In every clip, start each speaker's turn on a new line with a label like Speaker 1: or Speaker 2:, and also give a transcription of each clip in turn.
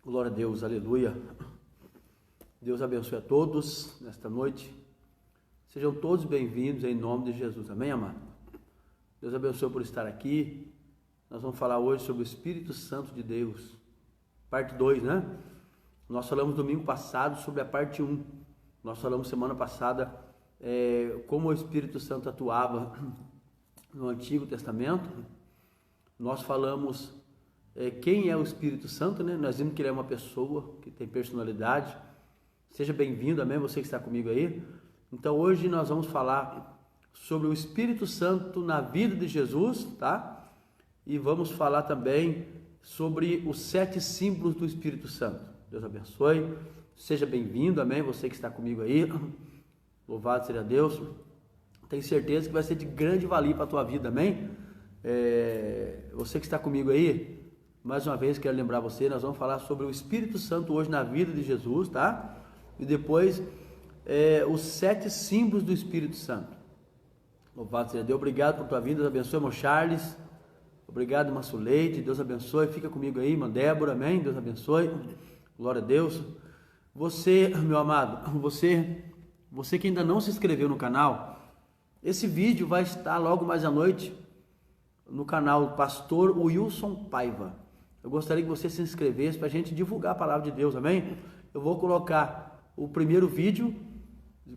Speaker 1: Glória a Deus, aleluia. Deus abençoe a todos nesta noite. Sejam todos bem-vindos em nome de Jesus. Amém, amado? Deus abençoe por estar aqui. Nós vamos falar hoje sobre o Espírito Santo de Deus. Parte 2, né? Nós falamos domingo passado sobre a parte 1. Nós falamos semana passada como o Espírito Santo atuava no Antigo Testamento. Nós falamos quem é o Espírito Santo, né? Nós vimos que ele é uma pessoa que tem personalidade. Seja bem-vindo, amém? Você que está comigo aí. Então hoje nós vamos falar sobre o Espírito Santo na vida de Jesus, tá? E vamos falar também sobre os 7 símbolos do Espírito Santo. Deus abençoe. Seja bem-vindo, amém? Você que está comigo aí. Louvado seja Deus. Tenho certeza que vai ser de grande valia para a tua vida, amém? Você que está comigo aí, mais uma vez quero lembrar você, nós vamos falar sobre o Espírito Santo hoje na vida de Jesus, tá? E depois os 7 símbolos do Espírito Santo. Louvado seja Deus. Obrigado por tua vida. Deus abençoe, irmão Charles. Obrigado, irmã Suleide. Deus abençoe. Fica comigo aí, irmã Débora. Amém. Deus abençoe. Glória a Deus. Você, meu amado, você que ainda não se inscreveu no canal, esse vídeo vai estar logo mais à noite no canal Pastor Wilson Paiva. Eu gostaria que você se inscrevesse para a gente divulgar a palavra de Deus, amém? Eu vou colocar o primeiro vídeo,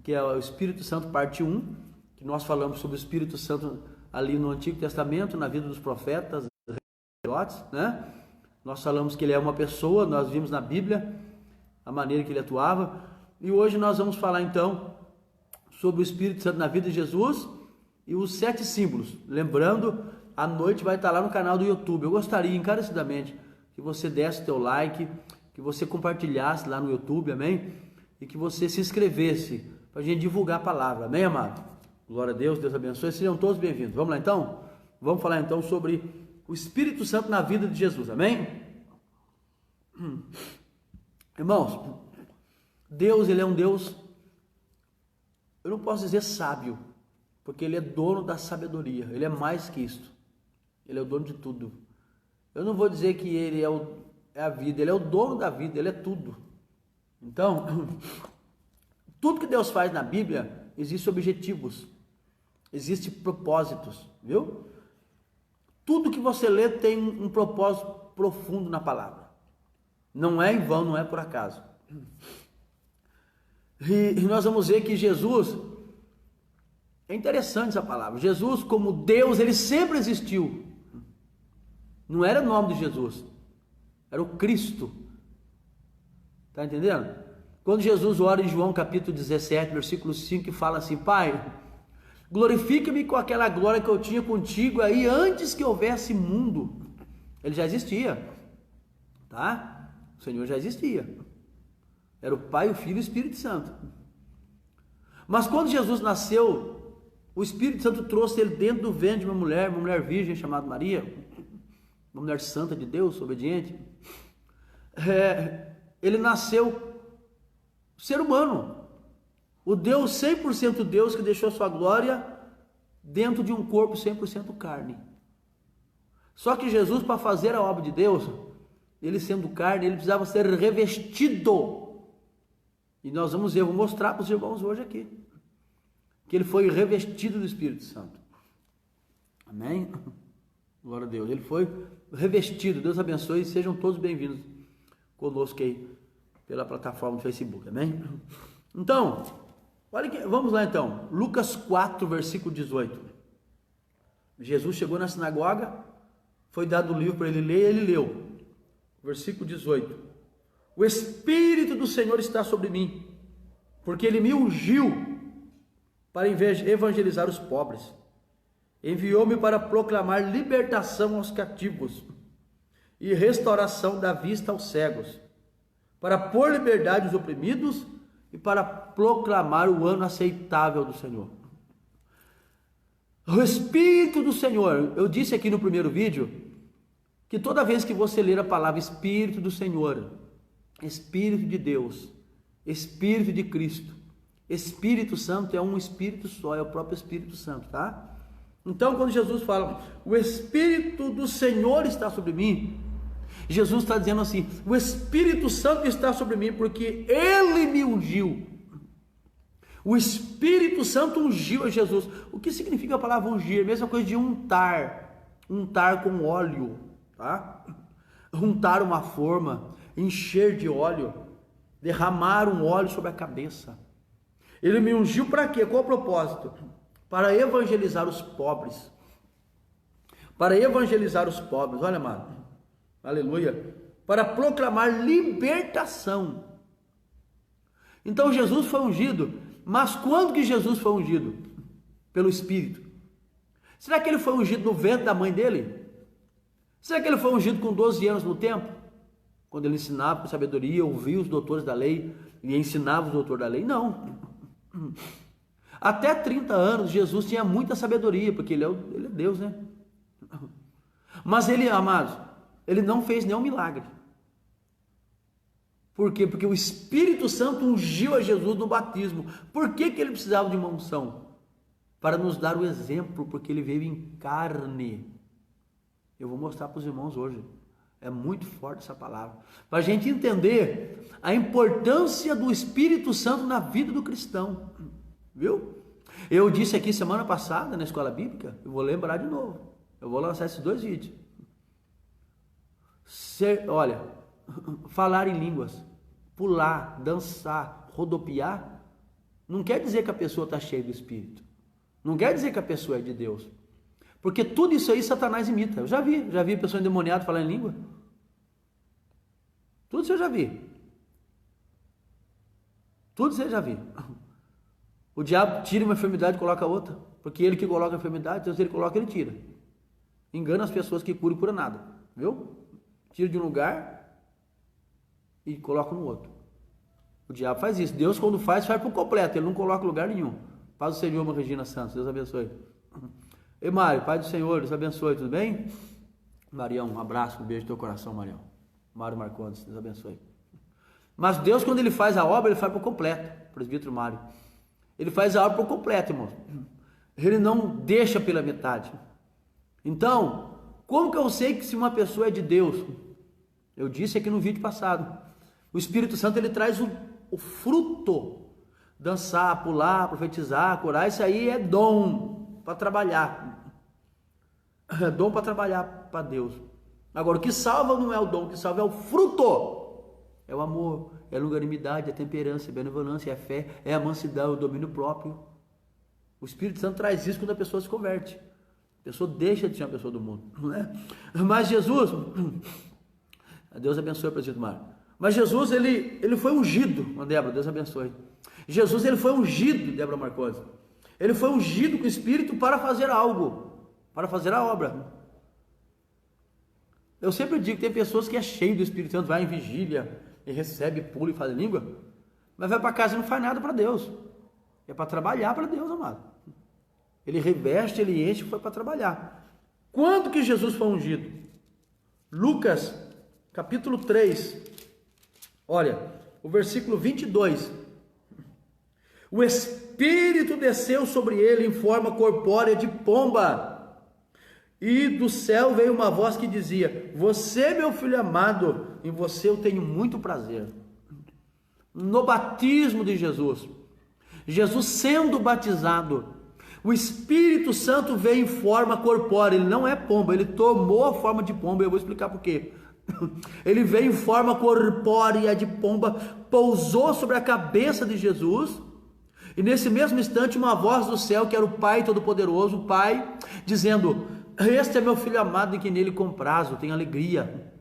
Speaker 1: que é o Espírito Santo parte 1, que nós falamos sobre o Espírito Santo ali no Antigo Testamento, na vida dos profetas, né? Nós falamos que ele é uma pessoa, nós vimos na Bíblia a maneira que ele atuava, e hoje nós vamos falar então sobre o Espírito Santo na vida de Jesus e os 7 símbolos. Lembrando, à noite vai estar lá no canal do YouTube. Eu gostaria encarecidamente que você desse teu like, que você compartilhasse lá no YouTube, amém? E que você se inscrevesse para a gente divulgar a palavra, amém, amado? Glória a Deus, Deus abençoe, sejam todos bem-vindos. Vamos lá então? Vamos falar então sobre o Espírito Santo na vida de Jesus, amém? Irmãos, Deus, ele é um Deus, eu não posso dizer sábio, porque ele é dono da sabedoria, ele é mais que isto, ele é o dono de tudo. Eu não vou dizer que ele é a vida, ele é o dono da vida, ele é tudo. Então, tudo que Deus faz na Bíblia, existem objetivos, existem propósitos, viu? Tudo que você lê tem um propósito profundo na palavra. Não é em vão, não é por acaso. E nós vamos ver que Jesus, é interessante essa palavra, Jesus como Deus, ele sempre existiu. Não era o nome de Jesus, era o Cristo. Está entendendo? Quando Jesus ora em João capítulo 17, versículo 5, que fala assim: Pai, glorifica-me com aquela glória que eu tinha contigo aí antes que houvesse mundo. Ele já existia, tá? O Senhor já existia. Era o Pai, o Filho e o Espírito Santo. Mas quando Jesus nasceu, o Espírito Santo trouxe ele dentro do ventre de uma mulher virgem chamada Maria, uma mulher santa de Deus, obediente. Ele nasceu ser humano, o Deus 100% Deus que deixou sua glória dentro de um corpo 100% carne. Só que Jesus, para fazer a obra de Deus, ele sendo carne, ele precisava ser revestido. E nós vamos ver, eu vou mostrar para os irmãos hoje aqui, que ele foi revestido do Espírito Santo. Amém? Glória a Deus. Ele foi revestido. Deus abençoe e sejam todos bem-vindos conosco aí pela plataforma do Facebook. Amém? Então, olha aqui, vamos lá então. Lucas 4, versículo 18. Jesus chegou na sinagoga, foi dado o livro para ele ler, ele leu. Versículo 18. O Espírito do Senhor está sobre mim, porque ele me ungiu para evangelizar os pobres. Enviou-me para proclamar libertação aos cativos e restauração da vista aos cegos, para pôr liberdade aos oprimidos e para proclamar o ano aceitável do Senhor. O Espírito do Senhor, eu disse aqui no primeiro vídeo, que toda vez que você ler a palavra Espírito do Senhor, Espírito de Deus, Espírito de Cristo, Espírito Santo é um Espírito só, é o próprio Espírito Santo, tá? Então, quando Jesus fala, o Espírito do Senhor está sobre mim, Jesus está dizendo assim: o Espírito Santo está sobre mim porque Ele me ungiu. O Espírito Santo ungiu a Jesus. O que significa a palavra ungir? A mesma coisa de untar com óleo, tá? Untar uma forma, encher de óleo, derramar um óleo sobre a cabeça. Ele me ungiu para quê? Qual o propósito? Para evangelizar os pobres. Para evangelizar os pobres, olha, amado, aleluia, para proclamar libertação. Então Jesus foi ungido, mas quando que Jesus foi ungido? Pelo Espírito. Será que ele foi ungido no ventre da mãe dele? Será que ele foi ungido com 12 anos no templo? Quando ele ensinava com sabedoria, ouvia os doutores da lei e ensinava os doutores da lei? Não. Até 30 anos Jesus tinha muita sabedoria, porque ele é Deus, né? Mas ele, amados, ele não fez nenhum milagre. Por quê? Porque o Espírito Santo ungiu a Jesus no batismo. Por que ele precisava de uma unção? Para nos dar o exemplo, porque ele veio em carne. Eu vou mostrar para os irmãos hoje. É muito forte essa palavra. Para a gente entender a importância do Espírito Santo na vida do cristão. Viu? Eu disse aqui semana passada na escola bíblica, eu vou lembrar de novo. Eu vou lançar esses 2 vídeos. Olha, falar em línguas, pular, dançar, rodopiar, não quer dizer que a pessoa está cheia do Espírito. Não quer dizer que a pessoa é de Deus. Porque tudo isso aí Satanás imita. Eu já vi pessoa endemoniada falar em língua. Tudo isso eu já vi. Tudo isso eu já vi. O diabo tira uma enfermidade e coloca outra. Porque ele que coloca a enfermidade, então se ele coloca, ele tira. Engana as pessoas que cura e cura nada. Viu? Tira de um lugar e coloca no outro. O diabo faz isso. Deus, quando faz por completo. Ele não coloca em lugar nenhum. Paz do Senhor, uma Regina Santos. Deus abençoe. Ei, Mário, Pai do Senhor, Deus abençoe. Tudo bem? Marião, um abraço, um beijo no teu coração, Marião. Mário Marcondes, Deus abençoe. Mas Deus, quando ele faz a obra, ele faz por completo. Presbítero Mário. Ele faz a obra por completo, irmão. Ele não deixa pela metade. Então, como que eu sei que se uma pessoa é de Deus? Eu disse aqui no vídeo passado. O Espírito Santo, ele traz o fruto. Dançar, pular, profetizar, curar, isso aí é dom para trabalhar. É dom para trabalhar para Deus. Agora, o que salva não é o dom, o que salva é o fruto. É o amor, é a longanimidade, é a temperança, é a benevolência, é a fé, é a mansidão, é o domínio próprio. O Espírito Santo traz isso quando a pessoa se converte. A pessoa deixa de ser uma pessoa do mundo, não é? Mas Jesus, Deus abençoe o presbítero Mário. Mas Jesus, ele foi ungido, Débora, Deus abençoe. Jesus, ele foi ungido, Débora Marcos. Ele foi ungido com o Espírito para fazer algo, para fazer a obra. Eu sempre digo que tem pessoas que é cheio do Espírito Santo, vai em vigília, e recebe, pula e faz língua, mas vai para casa e não faz nada para Deus. É para trabalhar para Deus, amado. Ele reveste, ele enche, foi para trabalhar. Quando que Jesus foi ungido? Lucas, capítulo 3. Olha, o versículo 22. O Espírito desceu sobre ele em forma corpórea de pomba. E do céu veio uma voz que dizia: você, meu filho amado, em você eu tenho muito prazer. No batismo de Jesus, Jesus sendo batizado, o Espírito Santo veio em forma corpórea. Ele não é pomba, ele tomou a forma de pomba. Eu vou explicar por quê. Ele veio em forma corpórea de pomba, pousou sobre a cabeça de Jesus. E nesse mesmo instante uma voz do céu, que era o Pai Todo-Poderoso, o Pai, dizendo: este é meu filho amado, em quem nele comprazo, tenho alegria.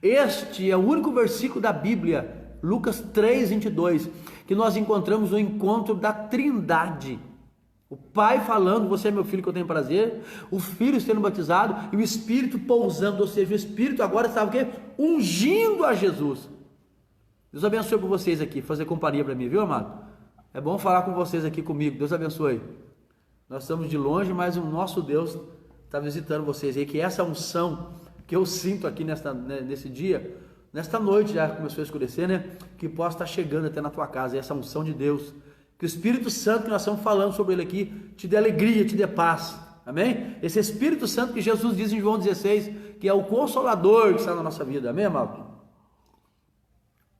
Speaker 1: Este é o único versículo da Bíblia, Lucas 3, 22, que nós encontramos o encontro da Trindade. O Pai falando: você é meu filho que eu tenho prazer, o Filho sendo batizado e o Espírito pousando, ou seja, o Espírito agora estava o quê? Ungindo a Jesus. Deus abençoe por vocês aqui, fazer companhia para mim, viu, amado? É bom falar com vocês aqui comigo, Deus abençoe. Nós estamos de longe, mas o nosso Deus está visitando vocês aí, que essa unção que eu sinto aqui nesse dia, nesta noite, já começou a escurecer, né? Que possa estar chegando até na tua casa, essa unção de Deus, que o Espírito Santo que nós estamos falando sobre ele aqui, te dê alegria, te dê paz, amém? Esse Espírito Santo que Jesus diz em João 16, que é o Consolador que está na nossa vida, amém, amado?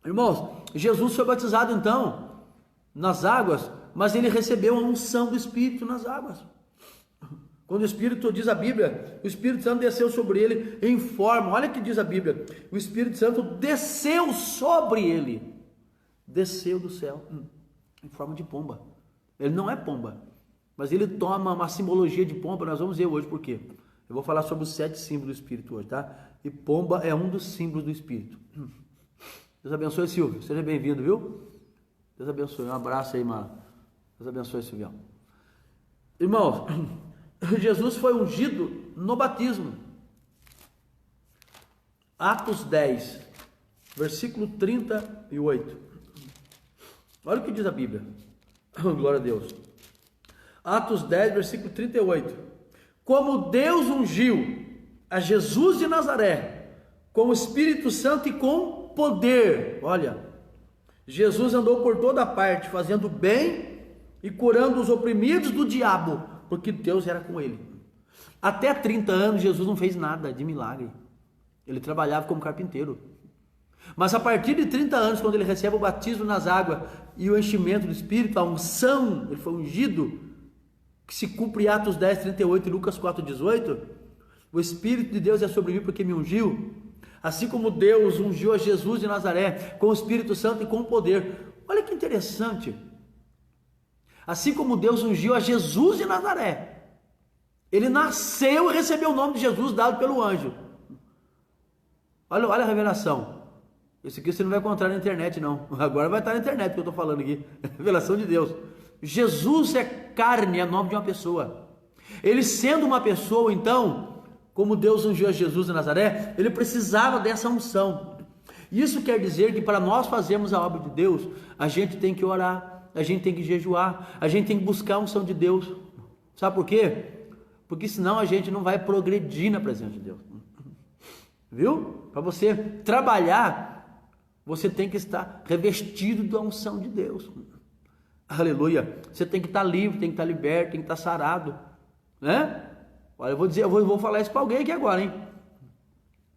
Speaker 1: Irmãos, Jesus foi batizado então nas águas, mas ele recebeu a unção do Espírito nas águas. Quando o Espírito, diz a Bíblia, o Espírito Santo desceu sobre ele em forma, olha o que diz a Bíblia, o Espírito Santo desceu sobre ele, desceu do céu, em forma de pomba. Ele não é pomba, mas ele toma uma simbologia de pomba, nós vamos ver hoje por quê. Eu vou falar sobre os 7 símbolos do Espírito hoje, tá? E pomba é um dos símbolos do Espírito. Deus abençoe, Silvio, seja bem-vindo, viu? Deus abençoe, um abraço aí, mano. Deus abençoe, Silvião. Irmãos, Jesus foi ungido no batismo. Atos 10, versículo 38. Olha o que diz a Bíblia. Glória a Deus. Atos 10, versículo 38. Como Deus ungiu a Jesus de Nazaré com o Espírito Santo e com poder. Olha, Jesus andou por toda parte, fazendo bem e curando os oprimidos do diabo, porque Deus era com ele. Até 30 anos Jesus não fez nada de milagre. Ele trabalhava como carpinteiro. Mas a partir de 30 anos, quando ele recebe o batismo nas águas e o enchimento do Espírito, a unção, ele foi ungido, que se cumpre Atos 10, 38 e Lucas 4, 18, o Espírito de Deus é sobre mim porque me ungiu, assim como Deus ungiu a Jesus de Nazaré com o Espírito Santo e com poder. Olha que interessante, assim como Deus ungiu a Jesus de Nazaré, ele nasceu e recebeu o nome de Jesus dado pelo anjo. Olha a revelação. Isso aqui você não vai encontrar na internet não, agora vai estar na internet que eu estou falando aqui, revelação de Deus. Jesus é carne, é nome de uma pessoa. Ele sendo uma pessoa, então, como Deus ungiu a Jesus de Nazaré, ele precisava dessa unção. Isso quer dizer que para nós fazermos a obra de Deus, a gente tem que orar, a gente tem que jejuar, a gente tem que buscar a unção de Deus. Sabe por quê? Porque senão a gente não vai progredir na presença de Deus. Viu? Para você trabalhar, você tem que estar revestido da unção de Deus. Aleluia. Você tem que estar livre, tem que estar liberto, tem que estar sarado, né? Olha, eu vou falar isso para alguém aqui agora, hein?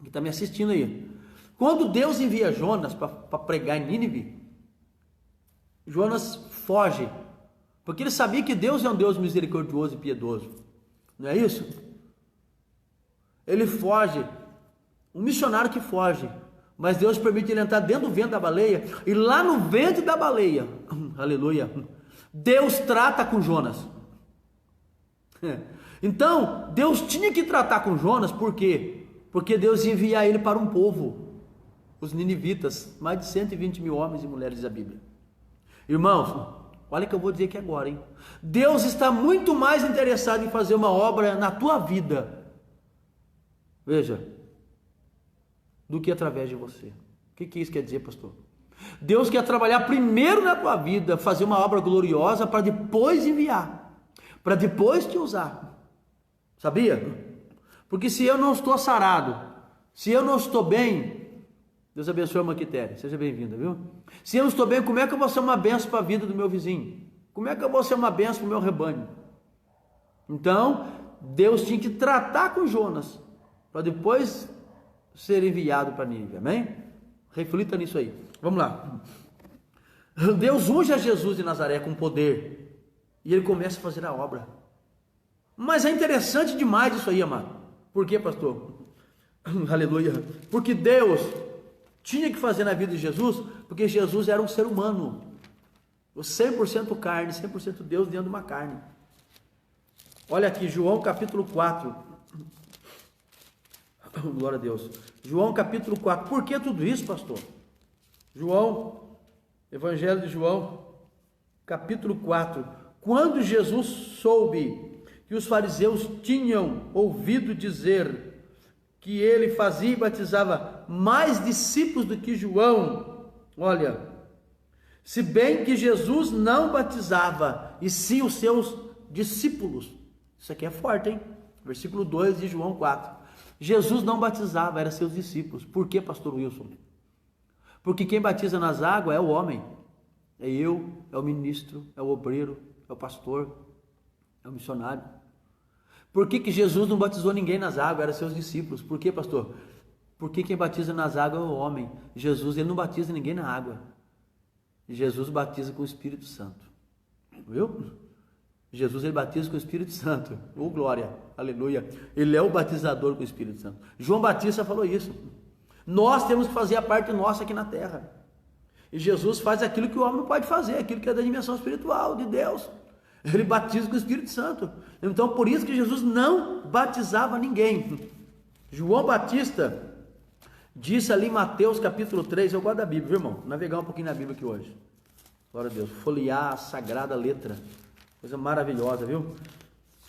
Speaker 1: Que está me assistindo aí. Quando Deus envia Jonas para pregar em Nínive, Jonas foge, porque ele sabia que Deus é um Deus misericordioso e piedoso. Não é isso? Ele foge, um missionário que foge, mas Deus permite ele entrar dentro do ventre da baleia, e lá no ventre da baleia, aleluia, Deus trata com Jonas. Então, Deus tinha que tratar com Jonas, por quê? Porque Deus ia enviar ele para um povo, os ninivitas, mais de 120 mil homens e mulheres da Bíblia. Irmãos, olha o que eu vou dizer aqui agora, hein? Deus está muito mais interessado em fazer uma obra na tua vida, veja, do que através de você. O que isso quer dizer, pastor? Deus quer trabalhar primeiro na tua vida, fazer uma obra gloriosa para depois enviar, para depois te usar. Sabia? Porque se eu não estou sarado, se eu não estou bem, Deus abençoe a irmã Quitéria, seja bem-vinda, viu? Se eu não estou bem, como é que eu vou ser uma bênção para a vida do meu vizinho? Como é que eu vou ser uma bênção para o meu rebanho? Então, Deus tinha que tratar com Jonas, para depois ser enviado para Nínive, amém? Reflita nisso aí. Vamos lá. Deus unge a Jesus de Nazaré com poder, e ele começa a fazer a obra. Mas é interessante demais isso aí, amado. Por quê, pastor? Aleluia. Porque Deus tinha que fazer na vida de Jesus, porque Jesus era um ser humano, 100% carne, 100% Deus dentro de uma carne. Olha aqui, João capítulo 4. Glória a Deus. João capítulo 4. Por que tudo isso, pastor? Evangelho de João, capítulo 4. Quando Jesus soube que os fariseus tinham ouvido dizer que ele fazia e batizava mais discípulos do que João, olha, se bem que Jesus não batizava, e sim os seus discípulos. Isso aqui é forte, hein? Versículo 2 de João 4. Jesus não batizava, eram seus discípulos. Por que, pastor Wilson? Porque quem batiza nas águas é o homem. É eu, é o ministro, é o obreiro, é o pastor, é o missionário. Por que Jesus não batizou ninguém nas águas? Eram seus discípulos. Por quê, pastor? Porque quem batiza nas águas é o homem. Jesus, ele não batiza ninguém na água. Jesus batiza com o Espírito Santo. Viu? Jesus, ele batiza com o Espírito Santo. Oh, glória, aleluia. Ele é o batizador com o Espírito Santo. João Batista falou isso. Nós temos que fazer a parte nossa aqui na terra. E Jesus faz aquilo que o homem não pode fazer, aquilo que é da dimensão espiritual de Deus. Ele batiza com o Espírito Santo. Então, por isso que Jesus não batizava ninguém. João Batista disse ali em Mateus capítulo 3, eu gosto da Bíblia, viu, irmão? Vou navegar um pouquinho na Bíblia aqui hoje. Glória a Deus. Folhear a sagrada letra. Coisa maravilhosa, viu?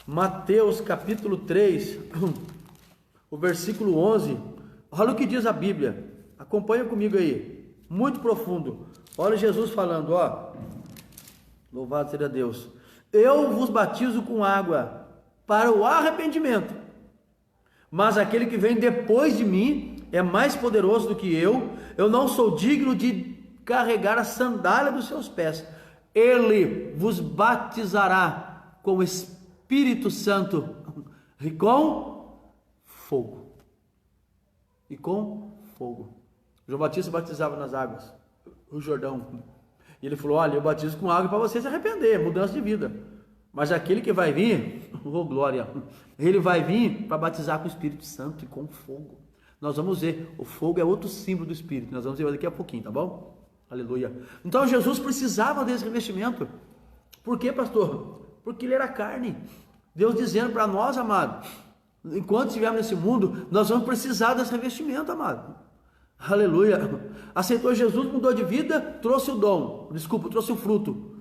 Speaker 1: Mateus capítulo 3, o versículo 11. Olha o que diz a Bíblia. Acompanha comigo aí. Muito profundo. Olha Jesus falando, ó. Louvado seja Deus. Eu vos batizo com água para o arrependimento. Mas aquele que vem depois de mim é mais poderoso do que eu. Eu não sou digno de carregar a sandália dos seus pés. Ele vos batizará com o Espírito Santo e com fogo. E com fogo. João Batista batizava nas águas, o Jordão. E ele falou, olha, eu batizo com água para você se arrepender, mudança de vida. Mas aquele que vai vir, oh glória, ele vai vir para batizar com o Espírito Santo e com fogo. Nós vamos ver, o fogo é outro símbolo do Espírito, nós vamos ver daqui a pouquinho, tá bom? Aleluia. Então Jesus precisava desse revestimento. Por quê, pastor? Porque ele era carne. Deus dizendo para nós, amado, enquanto estivermos nesse mundo, nós vamos precisar desse revestimento, amado. Aleluia. Aceitou Jesus, mudou de vida, trouxe o dom, trouxe o fruto.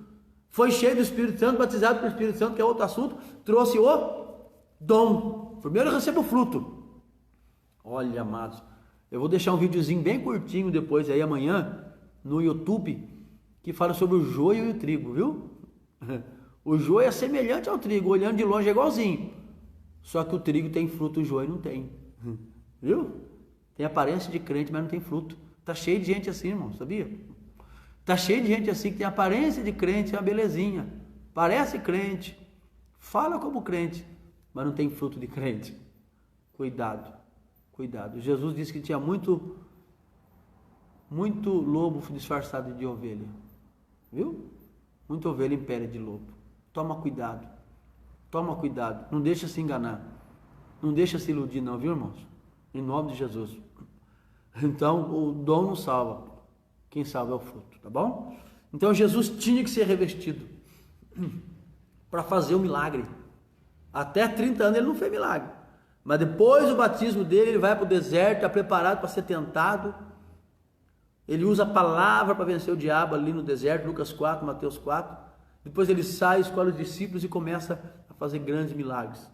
Speaker 1: Foi cheio do Espírito Santo, batizado pelo Espírito Santo, que é outro assunto, trouxe o dom. Primeiro recebe o fruto. Olha, amados, eu vou deixar um videozinho bem curtinho depois aí amanhã no YouTube, que fala sobre o joio e o trigo, viu? O joio é semelhante ao trigo, olhando de longe é igualzinho. Só que o trigo tem fruto, o joio não tem. Viu? Tem aparência de crente, mas não tem fruto. Tá cheio de gente assim, irmão, sabia? Tá cheio de gente assim que tem aparência de crente, é uma belezinha. Parece crente, fala como crente, mas não tem fruto de crente. Cuidado, cuidado. Jesus disse que tinha muito lobo disfarçado de ovelha. Viu? Muita ovelha em pele de lobo. Toma cuidado. Toma cuidado. Não deixa se enganar. Não deixa se iludir não, viu, irmãos? Em nome de Jesus. Então, o dom não salva. Quem salva é o fruto, tá bom? Então, Jesus tinha que ser revestido para fazer o milagre. Até 30 anos ele não fez milagre. Mas depois do batismo dele, ele vai para o deserto, está preparado para ser tentado. Ele usa a palavra para vencer o diabo ali no deserto, Lucas 4, Mateus 4. Depois ele sai, escolhe os discípulos e começa a fazer grandes milagres.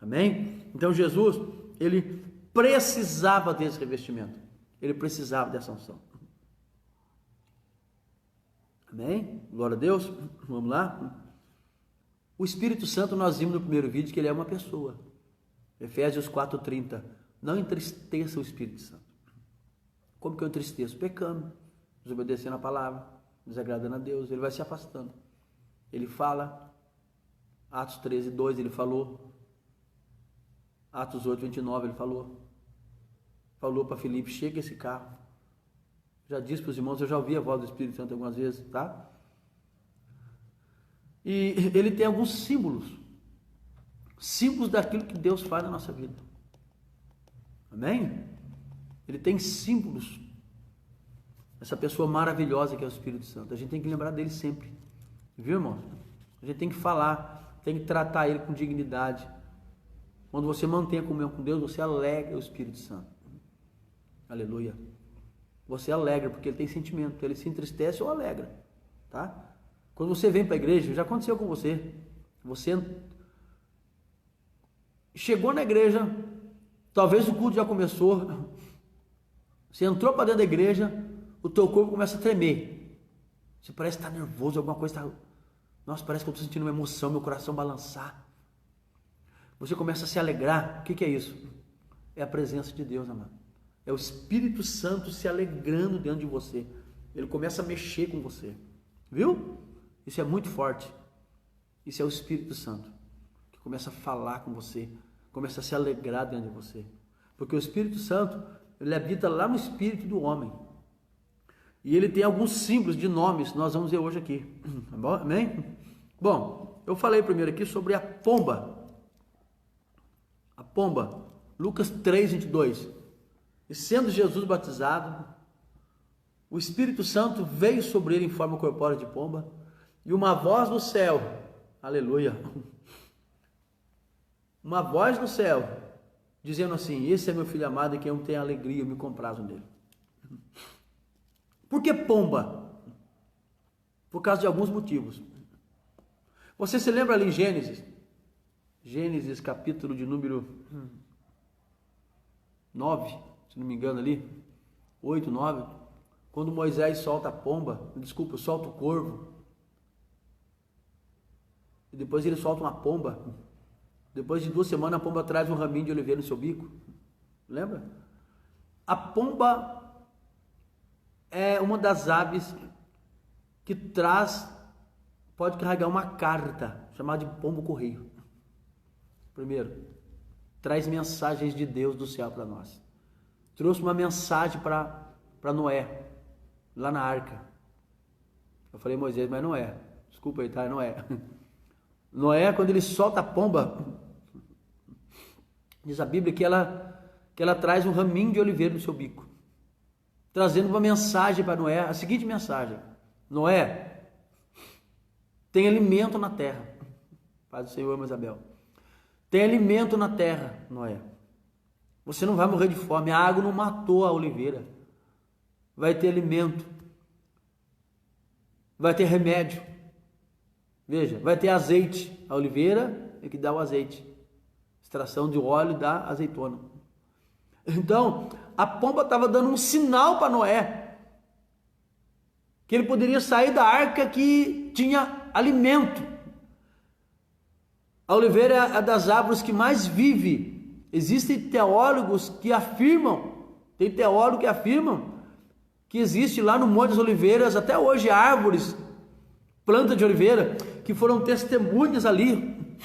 Speaker 1: Amém? Então Jesus, ele precisava desse revestimento. Ele precisava dessa unção. Amém? Glória a Deus. Vamos lá? O Espírito Santo, nós vimos no primeiro vídeo que ele é uma pessoa. Efésios 4:30. Não entristeça o Espírito Santo. Como que eu entristeço? Pecando, desobedecendo a palavra, desagradando a Deus. Ele vai se afastando. Ele fala, Atos 13:2 ele falou, Atos 8:29 ele falou para Filipe, chega esse carro. Já disse para os irmãos, eu já ouvi a voz do Espírito Santo algumas vezes, tá? E ele tem alguns símbolos daquilo que Deus faz na nossa vida. Amém? Ele tem símbolos. Essa pessoa maravilhosa que é o Espírito Santo. A gente tem que lembrar dele sempre. Viu, irmão? A gente tem que falar, tem que tratar ele com dignidade. Quando você mantém a comunhão com Deus, você alegra o Espírito Santo. Aleluia. Você alegra, porque ele tem sentimento. Ele se entristece ou alegra. Tá? Quando você vem para a igreja, já aconteceu com você. Você chegou na igreja, talvez o culto já começou. Você entrou para dentro da igreja, o teu corpo começa a tremer. Você parece estar nervoso, alguma coisa está... Nossa, parece que eu estou sentindo uma emoção, meu coração balançar. Você começa a se alegrar. O que é isso? É a presença de Deus, amado. É o Espírito Santo se alegrando dentro de você. Ele começa a mexer com você. Viu? Isso é muito forte. Isso é o Espírito Santo que começa a falar com você, começa a se alegrar dentro de você. Porque o Espírito Santo, ele habita lá no espírito do homem. E ele tem alguns símbolos de nomes, nós vamos ver hoje aqui. Tá bom? Amém? Bom, eu falei primeiro aqui sobre a pomba. A pomba, Lucas 3:22. E sendo Jesus batizado, o Espírito Santo veio sobre ele em forma corpórea de pomba, e uma voz do céu, aleluia, uma voz do céu, dizendo assim: esse é meu filho amado em quem eu tenho alegria, eu me comprazo nele. Por que pomba? Por causa de alguns motivos. Você se lembra ali em Gênesis capítulo de número 9, se não me engano ali, 8, 9, quando Moisés solta a pomba, solta o corvo, e depois ele solta uma pomba, depois de 2 semanas a pomba traz um raminho de oliveira no seu bico, lembra? A pomba é uma das aves que pode carregar uma carta, chamada de pombo correio. Primeiro, traz mensagens de Deus do céu para nós. Trouxe uma mensagem para Noé, lá na arca. Eu falei Moisés, mas não é. Desculpa aí, tá? Não é. Noé, quando ele solta a pomba, diz a Bíblia que ela traz um raminho de oliveira no seu bico, trazendo uma mensagem para Noé, a seguinte mensagem: Noé, tem alimento na terra. Paz do Senhor, Isabel. Tem alimento na terra, Noé. Você não vai morrer de fome, a água não matou a oliveira. Vai ter alimento, vai ter remédio. Veja, vai ter azeite. A oliveira é que dá o azeite, extração de óleo da azeitona. Então, a pomba estava dando um sinal para Noé, que ele poderia sair da arca que tinha alimento. A oliveira é das árvores que mais vive. Existem teólogos que afirmam, que existe lá no Monte das Oliveiras, até hoje, árvores, plantas de oliveira, que foram testemunhas ali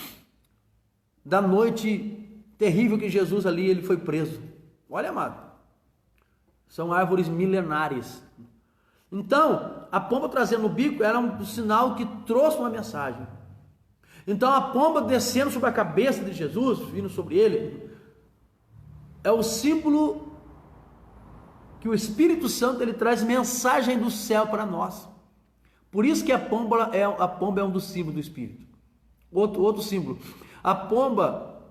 Speaker 1: da noite terrível que Jesus ali ele foi preso. Olha, amado, são árvores milenares. Então, a pomba trazendo o bico era um sinal que trouxe uma mensagem. Então, a pomba descendo sobre a cabeça de Jesus, vindo sobre ele, é o símbolo que o Espírito Santo ele traz mensagem do céu para nós. Por isso que a pomba é um dos símbolos do Espírito. Outro símbolo, a pomba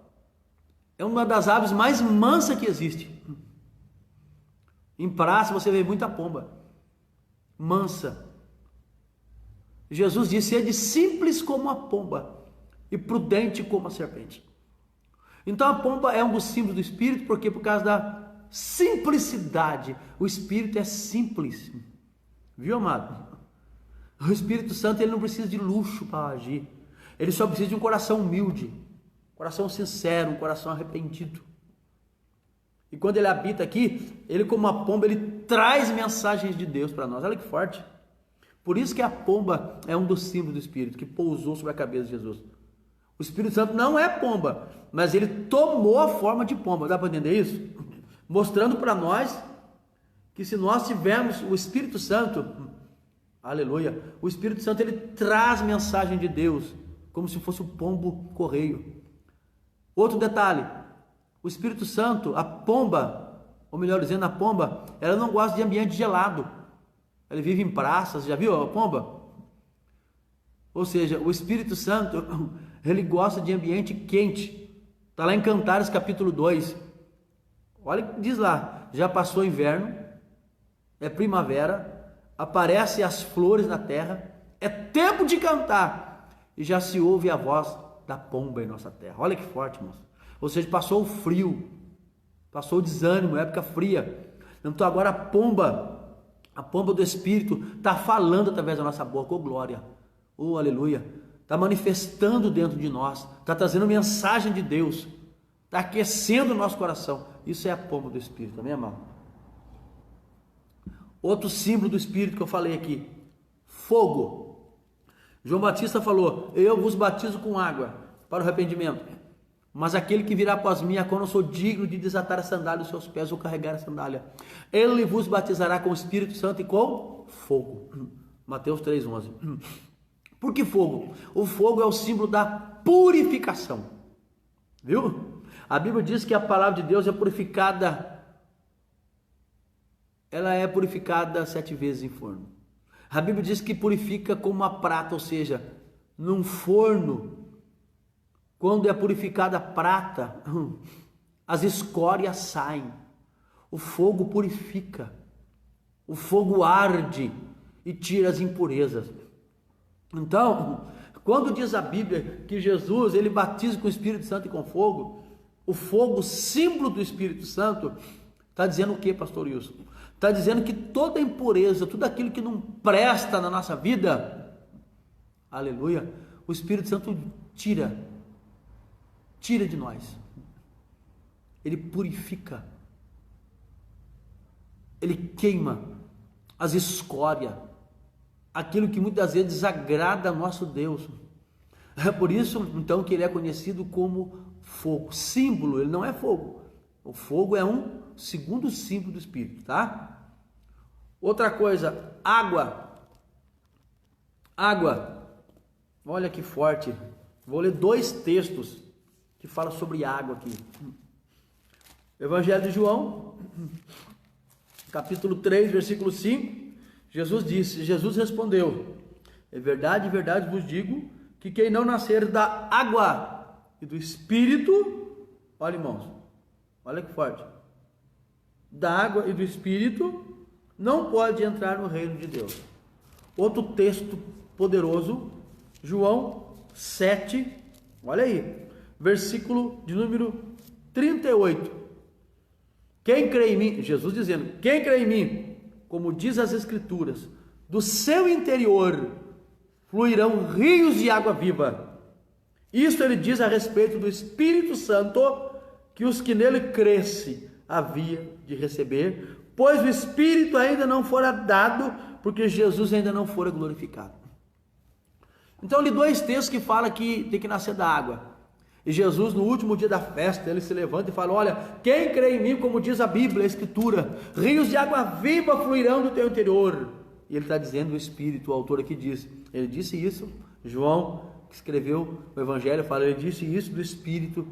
Speaker 1: é uma das aves mais mansas que existe. Em praça você vê muita pomba mansa. Jesus disse: sede simples como a pomba e prudente como a serpente. Então a pomba é um dos símbolos do Espírito, porque por causa da simplicidade, o Espírito é simples. Viu, amado? O Espírito Santo ele não precisa de luxo para agir. Ele só precisa de um coração humilde, um coração sincero, um coração arrependido. E quando ele habita aqui, ele como uma pomba, ele traz mensagens de Deus para nós. Olha que forte. Por isso que a pomba é um dos símbolos do Espírito, que pousou sobre a cabeça de Jesus. O Espírito Santo não é pomba, mas ele tomou a forma de pomba. Dá para entender isso? Mostrando para nós que se nós tivermos o Espírito Santo, aleluia, o Espírito Santo ele traz mensagem de Deus, como se fosse um pombo correio. Outro detalhe, o Espírito Santo, a pomba, ou melhor dizendo, a pomba, ela não gosta de ambiente gelado. Ela vive em praças, já viu a pomba? Ou seja, o Espírito Santo, ele gosta de ambiente quente. Está lá em Cantares capítulo 2. Olha o que diz lá: já passou o inverno, é primavera, aparecem as flores na terra, é tempo de cantar, e já se ouve a voz da pomba em nossa terra. Olha que forte, moço. Ou seja, passou o frio, passou o desânimo, época fria. Então agora a pomba do Espírito está falando através da nossa boca. Oh glória, oh aleluia, está manifestando dentro de nós, está trazendo mensagem de Deus, está aquecendo o nosso coração. Isso é a pomba do Espírito, amém, amado? Outro símbolo do Espírito que eu falei aqui, fogo. João Batista falou: eu vos batizo com água, para o arrependimento. Mas aquele que virá após mim, a qual não sou digno de desatar a sandália dos seus pés ou carregar a sandália, ele vos batizará com o Espírito Santo e com fogo. Mateus 3,11. Por que fogo? O fogo é o símbolo da purificação. Viu? A Bíblia diz que a palavra de Deus é purificada. Ela é purificada 7 vezes em forno. A Bíblia diz que purifica como a prata, ou seja, num forno, quando é purificada a prata, as escórias saem. O fogo purifica. O fogo arde e tira as impurezas. Então, quando diz a Bíblia que Jesus, ele batiza com o Espírito Santo e com fogo, o fogo, símbolo do Espírito Santo, está dizendo o que, pastor Wilson? Está dizendo que toda impureza, tudo aquilo que não presta na nossa vida, aleluia, o Espírito Santo tira de nós. Ele purifica, ele queima as escórias, aquilo que muitas vezes desagrada a nosso Deus. É por isso, então, que ele é conhecido como fogo, símbolo. Ele não é fogo. O fogo é um segundo símbolo do Espírito, tá? Outra coisa, água. Olha que forte. Vou ler 2 textos que falam sobre água aqui. Evangelho de João, capítulo 3, versículo 5. Jesus respondeu: é verdade, verdade vos digo, que quem não nascer da água e do Espírito, olha, irmãos, olha que forte, da água e do Espírito, não pode entrar no reino de Deus. Outro texto poderoso, João 7, olha aí, versículo de número 38. Quem crê em mim, Jesus dizendo, quem crê em mim, como diz as Escrituras, do seu interior fluirão rios de água viva. Isto ele diz a respeito do Espírito Santo, que os que nele crescem havia de receber, pois o Espírito ainda não fora dado, porque Jesus ainda não fora glorificado. Então, li 2 textos que falam que tem que nascer da água. E Jesus, no último dia da festa, ele se levanta e fala: olha, quem crê em mim, como diz a Bíblia, a Escritura, rios de água viva fluirão do teu interior. E ele está dizendo o Espírito, o autor aqui diz, ele disse isso, João, que escreveu o Evangelho, fala, ele disse isso do Espírito,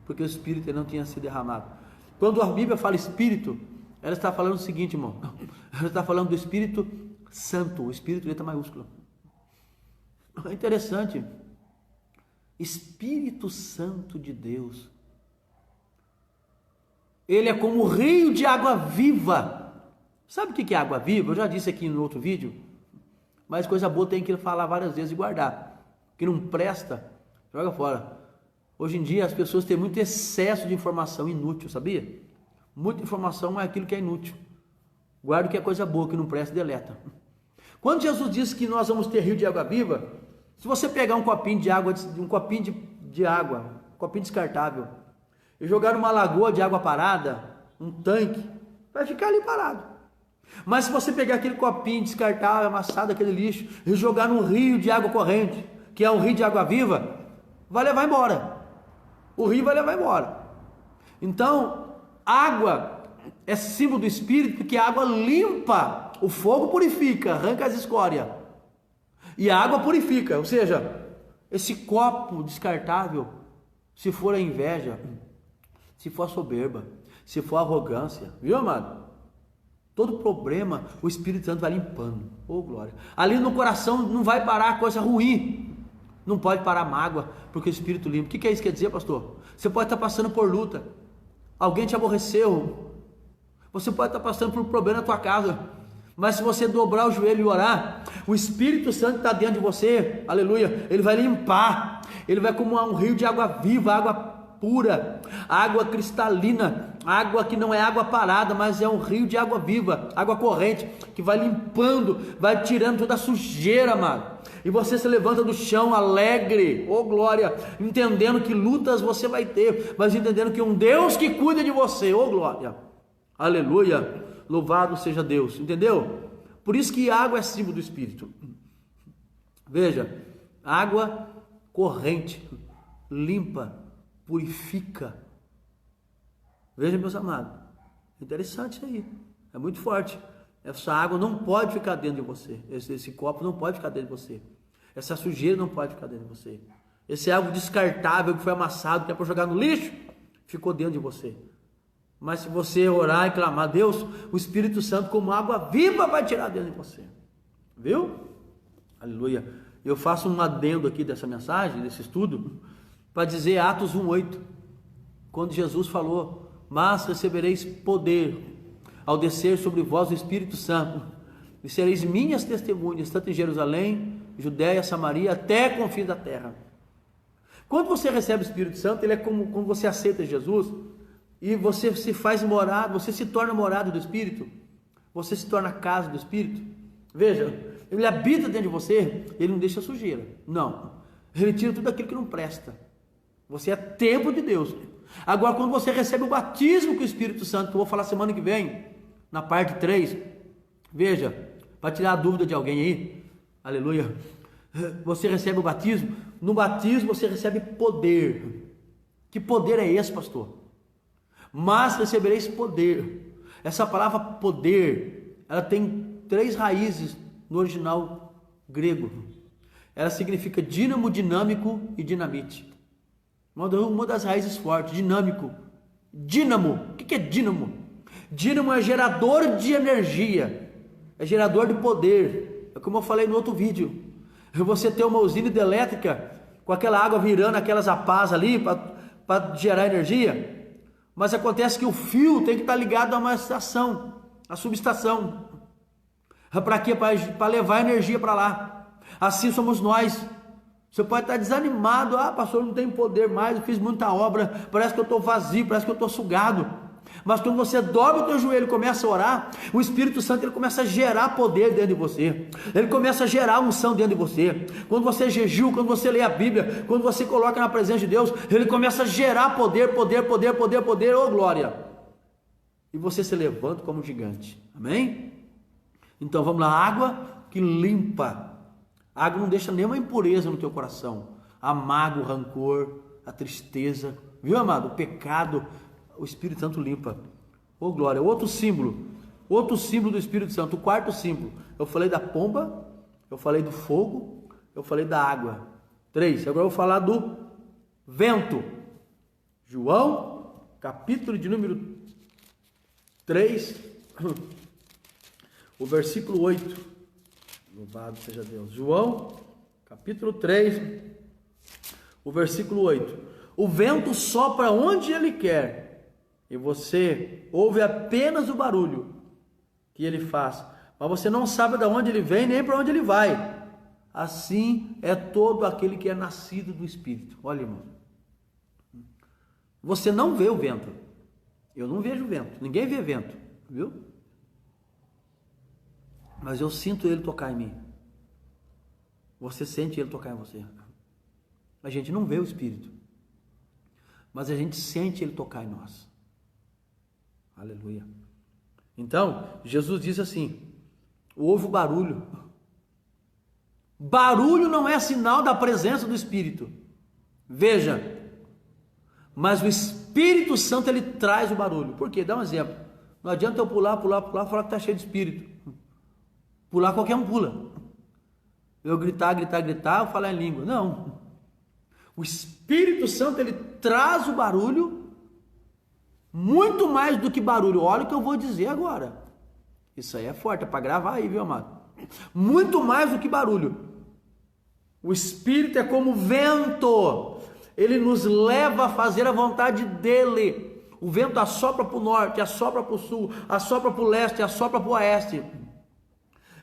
Speaker 1: porque o Espírito não tinha sido derramado. Quando a Bíblia fala Espírito, ela está falando o seguinte, irmão, ela está falando do Espírito Santo, o Espírito letra maiúscula. É interessante, Espírito Santo de Deus, ele é como um rio de água viva. Sabe o que é água viva? Eu já disse aqui no outro vídeo, mas coisa boa tem que falar várias vezes e guardar. O que não presta, joga fora. Hoje em dia as pessoas têm muito excesso de informação inútil, sabia? Muita informação é aquilo que é inútil. Guarda o que é coisa boa, que não presta, deleta. Quando Jesus disse que nós vamos ter rio de água viva, se você pegar um copinho de água, um copinho descartável, e jogar numa lagoa de água parada, um tanque, vai ficar ali parado. Mas se você pegar aquele copinho descartável, amassado, aquele lixo, e jogar num rio de água corrente, que é um rio de água viva, vai levar embora. O rio vai levar embora. Então, água é símbolo do Espírito, porque a água limpa, o fogo purifica, arranca as escórias. E a água purifica, ou seja, esse copo descartável, se for a inveja, se for a soberba, se for a arrogância, viu, amado? Todo problema, o Espírito Santo vai limpando. Oh, glória. Ali no coração não vai parar coisa ruim. Não pode parar mágoa, porque o Espírito limpa. O que é isso que quer dizer, pastor? Você pode estar passando por luta. Alguém te aborreceu. Você pode estar passando por um problema na tua casa. Mas se você dobrar o joelho e orar, o Espírito Santo está dentro de você. Aleluia. Ele vai limpar. Ele vai como um rio de água viva, água pura, água cristalina, água que não é água parada, mas é um rio de água viva, água corrente, que vai limpando, vai tirando toda a sujeira, amado. E você se levanta do chão alegre, oh glória, entendendo que lutas você vai ter, mas entendendo que um Deus que cuida de você, oh glória, aleluia, louvado seja Deus, entendeu? Por isso que água é símbolo do Espírito. Veja, água corrente, limpa, purifica. Veja, meus amados, interessante isso aí, é muito forte. Essa água não pode ficar dentro de você, esse copo não pode ficar dentro de você, essa sujeira não pode ficar dentro de você, esse algo descartável que foi amassado, que é para jogar no lixo, ficou dentro de você. Mas se você orar e clamar a Deus, o Espírito Santo, como água viva, vai tirar dentro de você. Viu? Aleluia. Eu faço um adendo aqui dessa mensagem, desse estudo, para dizer Atos 1:8, quando Jesus falou: mas recebereis poder ao descer sobre vós o Espírito Santo, e sereis minhas testemunhas, tanto em Jerusalém, Judéia, Samaria, até com o fim da terra. Quando você recebe o Espírito Santo, ele é como quando você aceita Jesus, e você se faz morado, você se torna morado do Espírito, você se torna casa do Espírito. Veja, ele habita dentro de você, ele não deixa sujeira, não, ele tira tudo aquilo que não presta. Você é templo de Deus. Agora, quando você recebe o batismo com o Espírito Santo, que eu vou falar semana que vem, na parte 3, veja, para tirar a dúvida de alguém aí, aleluia, você recebe o batismo, no batismo você recebe poder. Que poder é esse, pastor? Mas recebereis poder. Essa palavra poder, ela tem 3 raízes no original grego. Ela significa dínamo, dinâmico e dinamite. Uma das raízes fortes, dinâmico. Dínamo, o que é dínamo? Dínamo é gerador de energia, é gerador de poder. É como eu falei no outro vídeo. Você tem uma usina hidrelétrica com aquela água virando aquelas pás ali para gerar energia, mas acontece que o fio tem que estar ligado a uma estação, a subestação. Para quê? Para levar energia para lá. Assim somos nós. Você pode estar desanimado, pastor, não tem poder mais, eu fiz muita obra, parece que eu estou vazio, parece que eu estou sugado. Mas quando você dobra o teu joelho e começa a orar, o Espírito Santo ele começa a gerar poder dentro de você, ele começa a gerar unção dentro de você. Quando você jejua, quando você lê a Bíblia, quando você coloca na presença de Deus, ele começa a gerar poder, oh glória, e você se levanta como um gigante, amém? Então vamos lá, água que limpa. A água não deixa nenhuma impureza no teu coração, a mágoa, o rancor, a tristeza, viu, amado? O pecado, o Espírito Santo limpa. Oh glória, outro símbolo do Espírito Santo, o 4º símbolo. Eu falei da pomba, eu falei do fogo, eu falei da água. 3, agora eu vou falar do vento. João, capítulo de número 3, o versículo 8. Louvado seja Deus. João, capítulo 3, o versículo 8. O vento sopra onde ele quer, e você ouve apenas o barulho que ele faz, mas você não sabe de onde ele vem, nem para onde ele vai. Assim é todo aquele que é nascido do Espírito. Olha, irmão, você não vê o vento. Eu não vejo vento, ninguém vê vento, viu? Mas eu sinto ele tocar em mim. Você sente ele tocar em você. A gente não vê o Espírito, mas a gente sente ele tocar em nós. Aleluia. Então, Jesus diz assim: ouve o barulho. Barulho não é sinal da presença do Espírito. Veja, mas o Espírito Santo ele traz o barulho. Por quê? Dá um exemplo. Não adianta eu pular, falar que está cheio de Espírito. Pular, qualquer um pula. Eu gritar, eu falar em língua. Não. O Espírito Santo, ele traz o barulho, muito mais do que barulho. Olha o que eu vou dizer agora. Isso aí é forte, é para gravar aí, viu, amado? Muito mais do que barulho. O Espírito é como vento. Ele nos leva a fazer a vontade dele. O vento assopra para o norte, assopra para o sul, assopra para o leste, assopra para o oeste.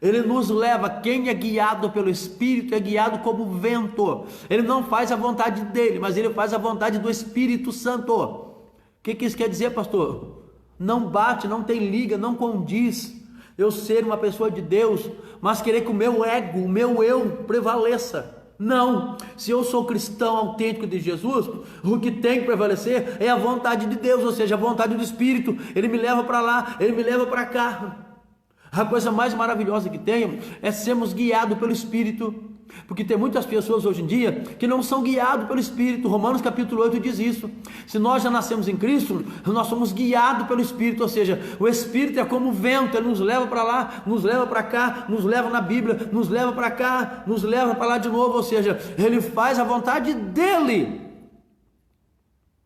Speaker 1: Ele nos leva, quem é guiado pelo Espírito é guiado como vento. Ele não faz a vontade dele, mas ele faz a vontade do Espírito Santo. O que isso quer dizer, pastor? Não bate, não tem liga, não condiz eu ser uma pessoa de Deus, mas querer que o meu ego, o meu eu prevaleça. Não, se eu sou cristão autêntico de Jesus, o que tem que prevalecer é a vontade de Deus, ou seja, a vontade do Espírito. Ele me leva para lá, ele me leva para cá. A coisa mais maravilhosa que tem é sermos guiados pelo Espírito. Porque tem muitas pessoas hoje em dia que não são guiados pelo Espírito. Romanos capítulo 8 diz isso. Se nós já nascemos em Cristo, nós somos guiados pelo Espírito, ou seja, o Espírito é como o vento, ele nos leva para lá, nos leva para cá, nos leva na Bíblia, nos leva para cá, nos leva para lá de novo, ou seja, ele faz a vontade dele.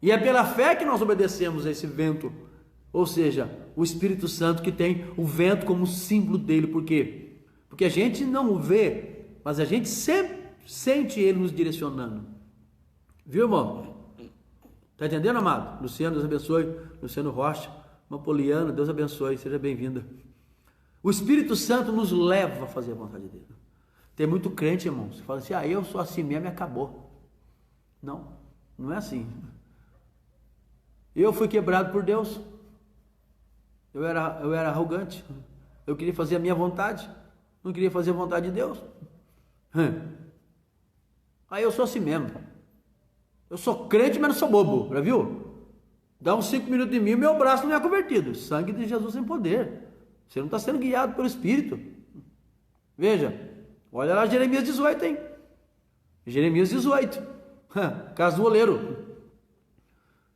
Speaker 1: E é pela fé que nós obedecemos a esse vento, ou seja, o Espírito Santo, que tem o vento como símbolo dele. Por quê? Porque a gente não o vê, mas a gente sempre sente ele nos direcionando. Viu, irmão? Está entendendo, amado? Luciano, Deus abençoe. Luciano Rocha, Mapoliana, Deus abençoe. Seja bem-vinda. O Espírito Santo nos leva a fazer a vontade dele. Tem muito crente, irmão, você fala assim, eu sou assim mesmo e acabou. Não, não é assim. Eu fui quebrado por Deus. Eu era arrogante. Eu queria fazer a minha vontade. Não queria fazer a vontade de Deus. Aí eu sou assim mesmo. Eu sou crente, mas não sou bobo, já viu? Dá uns 5 minutos em mim, meu braço não é convertido. Sangue de Jesus tem poder. Você não está sendo guiado pelo Espírito. Veja, olha lá Jeremias 18, hein? Jeremias 18, casa do oleiro.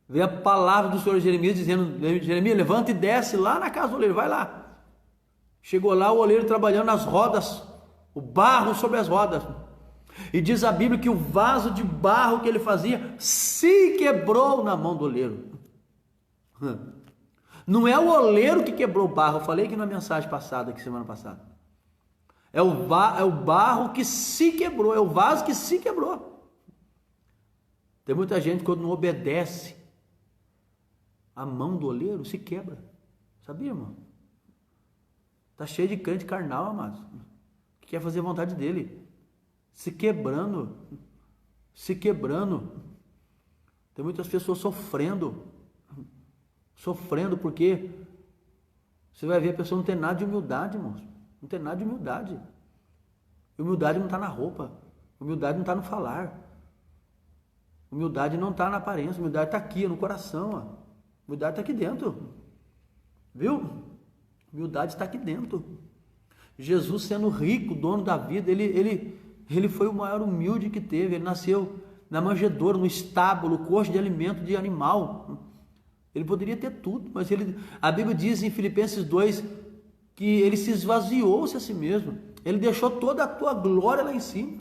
Speaker 1: Vê a palavra do Senhor Jeremias dizendo, Jeremias, levanta e desce lá na casa do oleiro, vai lá. Chegou lá o oleiro trabalhando nas rodas, o barro sobre as rodas, e diz a Bíblia que o vaso de barro que ele fazia se quebrou na mão do oleiro. Não é o oleiro que quebrou o barro, eu falei aqui na mensagem passada, aqui semana passada. É o barro que se quebrou, é o vaso que se quebrou. Tem muita gente que quando não obedece, a mão do oleiro se quebra. Sabia, irmão? Está cheio de crente carnal, amados, que quer fazer a vontade dele, se quebrando. Tem muitas pessoas sofrendo porque você vai ver, a pessoa não tem nada de humildade, irmãos, não tem nada de humildade. Humildade não está na roupa, humildade não está no falar, humildade não está na aparência, humildade está aqui, no coração, humildade está aqui dentro, viu? Humildade está aqui dentro. Jesus, sendo rico, dono da vida, ele foi o maior humilde que teve. Ele nasceu na manjedoura, no estábulo, coxo de alimento de animal. Ele poderia ter tudo, mas a Bíblia diz em Filipenses 2 que ele se esvaziou-se a si mesmo. Ele deixou toda a tua glória lá em cima.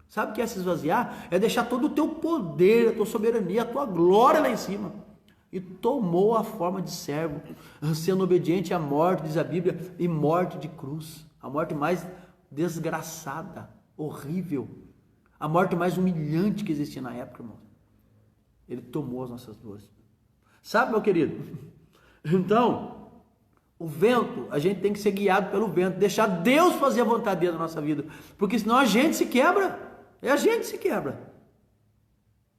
Speaker 1: Sabe o que é se esvaziar? É deixar todo o teu poder, a tua soberania, a tua glória lá em cima. E tomou a forma de servo, sendo obediente à morte, diz a Bíblia, e morte de cruz. A morte mais desgraçada, horrível, a morte mais humilhante que existia na época, irmão. Ele tomou as nossas dores. Sabe, meu querido? Então, o vento, a gente tem que ser guiado pelo vento, deixar Deus fazer a vontade dele na nossa vida, porque senão a gente se quebra, a gente se quebra.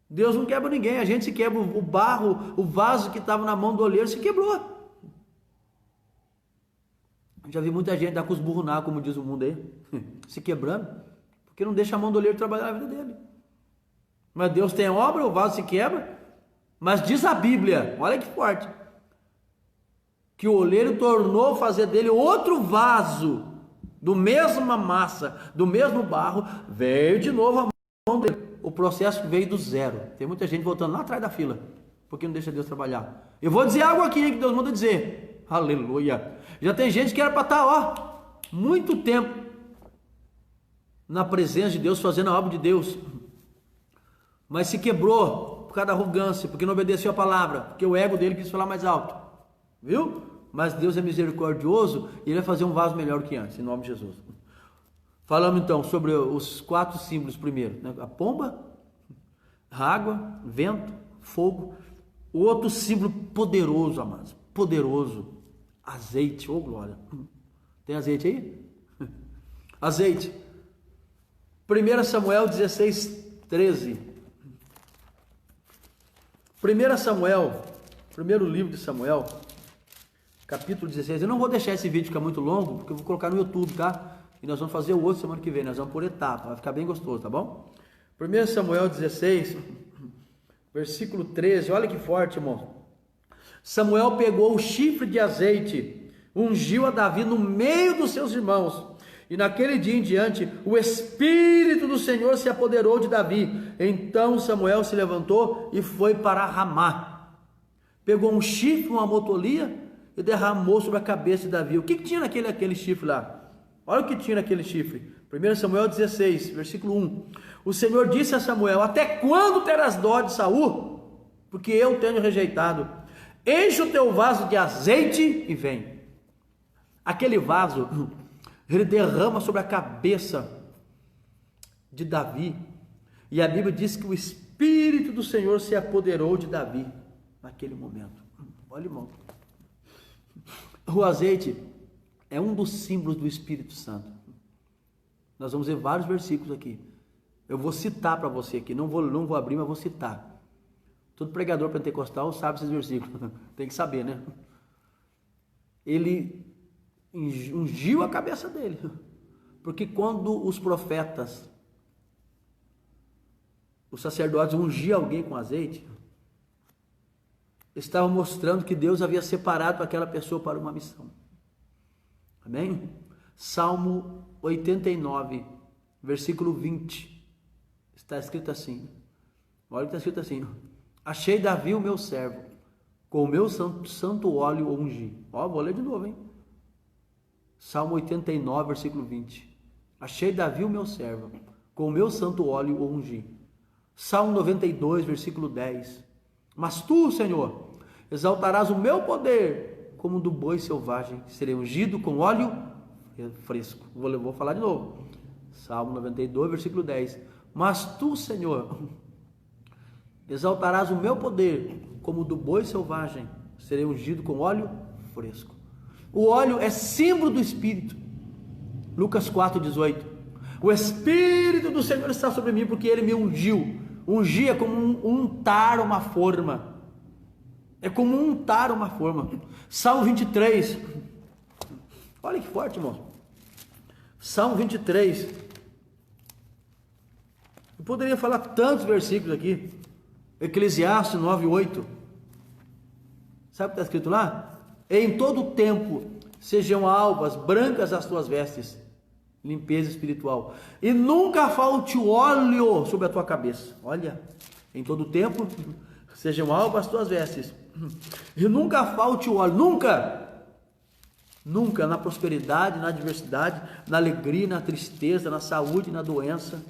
Speaker 1: Deus não quebra ninguém, a gente se quebra. O barro, o vaso que estava na mão do oleiro se quebrou. Já vi muita gente dar com os burros na água, como diz o mundo aí, se quebrando, porque não deixa a mão do oleiro trabalhar na vida dele. Mas Deus tem obra, o vaso se quebra, mas diz a Bíblia, olha que forte, que o oleiro tornou fazer dele outro vaso, do mesma massa, do mesmo barro, veio de novo a mão dele. O processo veio do zero. Tem muita gente voltando lá atrás da fila, porque não deixa Deus trabalhar. Eu vou dizer algo aqui que Deus manda dizer. Aleluia. Já tem gente que era para estar, muito tempo na presença de Deus, fazendo a obra de Deus, mas se quebrou por causa da arrogância, porque não obedeceu a palavra, porque o ego dele quis falar mais alto. Viu? Mas Deus é misericordioso e ele vai fazer um vaso melhor do que antes, em nome de Jesus. Falamos então sobre os 4 símbolos primeiro, né? A pomba, água, vento, fogo. O outro símbolo poderoso, amados, poderoso, azeite, ô glória. Tem azeite aí? Azeite. 1 Samuel 16, 13. 1 Samuel, primeiro livro de Samuel, capítulo 16. Eu não vou deixar esse vídeo ficar muito longo, porque eu vou colocar no YouTube, tá? E nós vamos fazer o outro semana que vem, nós vamos por etapa, vai ficar bem gostoso, tá bom? 1 Samuel 16, versículo 13, olha que forte, irmão. Samuel pegou o chifre de azeite, ungiu a Davi no meio dos seus irmãos, E naquele dia em diante, o Espírito do Senhor se apoderou de Davi. Então Samuel se levantou e foi para Ramá. Pegou um chifre, uma motolia, e derramou sobre a cabeça de Davi. O que tinha naquele chifre lá? Olha o que tinha naquele chifre. 1 Samuel 16, versículo 1. O Senhor disse a Samuel: até quando terás dó de Saul? Porque eu tenho rejeitado. Enche o teu vaso de azeite e vem. Aquele vaso, ele derrama sobre a cabeça de Davi. E a Bíblia diz que o Espírito do Senhor se apoderou de Davi naquele momento. Olha, irmão. O azeite é um dos símbolos do Espírito Santo. Nós vamos ver vários versículos aqui. Eu vou citar para você aqui. Não vou abrir, mas vou citar. Todo pregador pentecostal sabe esses versículos. Tem que saber, né? Ele ungiu a cabeça dele. Porque quando os profetas, os sacerdotes ungiam alguém com azeite, estavam mostrando que Deus havia separado aquela pessoa para uma missão. Amém? Salmo 89, versículo 20. Está escrito assim. Olha o que está escrito assim. Achei Davi o meu servo, com o meu santo óleo ungi. Ó, vou ler de novo, hein? Salmo 89, versículo 20. Achei Davi o meu servo, com o meu santo óleo ungi. Salmo 92, versículo 10. Mas tu, Senhor, exaltarás o meu poder como do boi selvagem, serei ungido com óleo fresco. Vou falar de novo. Salmo 92, versículo 10. Mas tu, Senhor, exaltarás o meu poder como do boi selvagem, serei ungido com óleo fresco. O óleo é símbolo do Espírito. Lucas 4,18. O Espírito do Senhor está sobre mim, porque Ele me ungiu. Ungir é como untar uma forma. É como untar uma forma. Salmo 23. Olha que forte, irmão. Salmo 23. Eu poderia falar tantos versículos aqui. Eclesiastes 9:8. Sabe o que está escrito lá? Em todo tempo sejam alvas, brancas as tuas vestes, limpeza espiritual, e nunca falte o óleo sobre a tua cabeça. Olha, em todo tempo sejam alvas as tuas vestes, e nunca falte o óleo. Nunca, na prosperidade, na adversidade, na alegria, na tristeza, na saúde, na doença,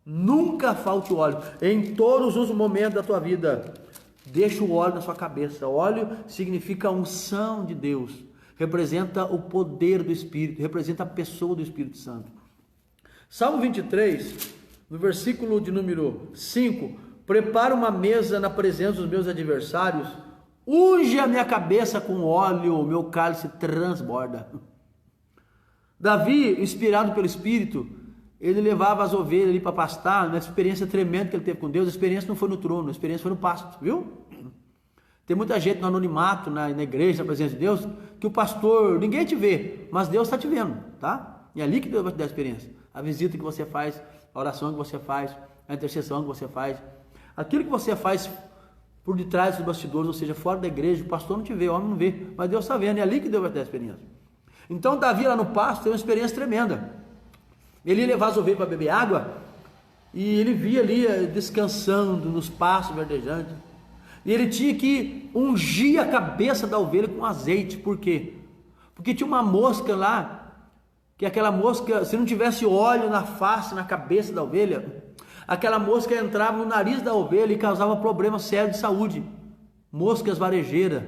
Speaker 1: nunca falte o óleo. Em todos os momentos da tua vida, deixa o óleo na sua cabeça. Óleo significa a unção de Deus, representa o poder do Espírito, representa a pessoa do Espírito Santo. Salmo 23, no versículo de número 5, prepara uma mesa na presença dos meus adversários, unge a minha cabeça com óleo, o meu cálice transborda. Davi, inspirado pelo Espírito, ele levava as ovelhas ali para pastar, uma experiência tremenda que ele teve com Deus. A experiência não foi no trono, a experiência foi no pasto, viu? Tem muita gente no anonimato, na igreja, na presença de Deus, que o pastor, ninguém te vê, mas Deus está te vendo, tá? E é ali que Deus vai te dar a experiência. A visita que você faz, a oração que você faz, a intercessão que você faz, aquilo que você faz por detrás dos bastidores, ou seja, fora da igreja, o pastor não te vê, o homem não vê, mas Deus está vendo, é ali que Deus vai te dar a experiência. Então Davi lá no pasto teve uma experiência tremenda. Ele ia levar as ovelhas para beber água, e ele via ali descansando nos pastos verdejantes, e ele tinha que ungir a cabeça da ovelha com azeite. Por quê? Porque tinha uma mosca lá, que aquela mosca, se não tivesse óleo na face, na cabeça da ovelha, aquela mosca entrava no nariz da ovelha e causava problemas sérios de saúde. Moscas varejeiras,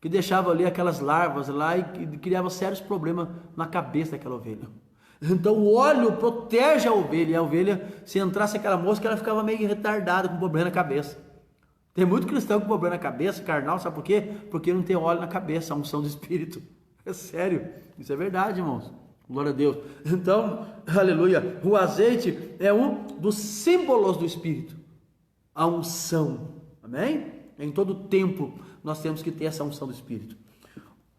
Speaker 1: que deixavam ali aquelas larvas lá e criava sérios problemas na cabeça daquela ovelha. Então o óleo protege a ovelha, e a ovelha, se entrasse aquela mosca, ela ficava meio retardada, com problema na cabeça. Tem muito cristão com problema na cabeça, carnal, sabe por quê? Porque não tem óleo na cabeça, a unção do Espírito. É sério, isso é verdade, irmãos. Glória a Deus. Então, aleluia, o azeite é um dos símbolos do Espírito, a unção, amém? Em todo tempo nós temos que ter essa unção do Espírito.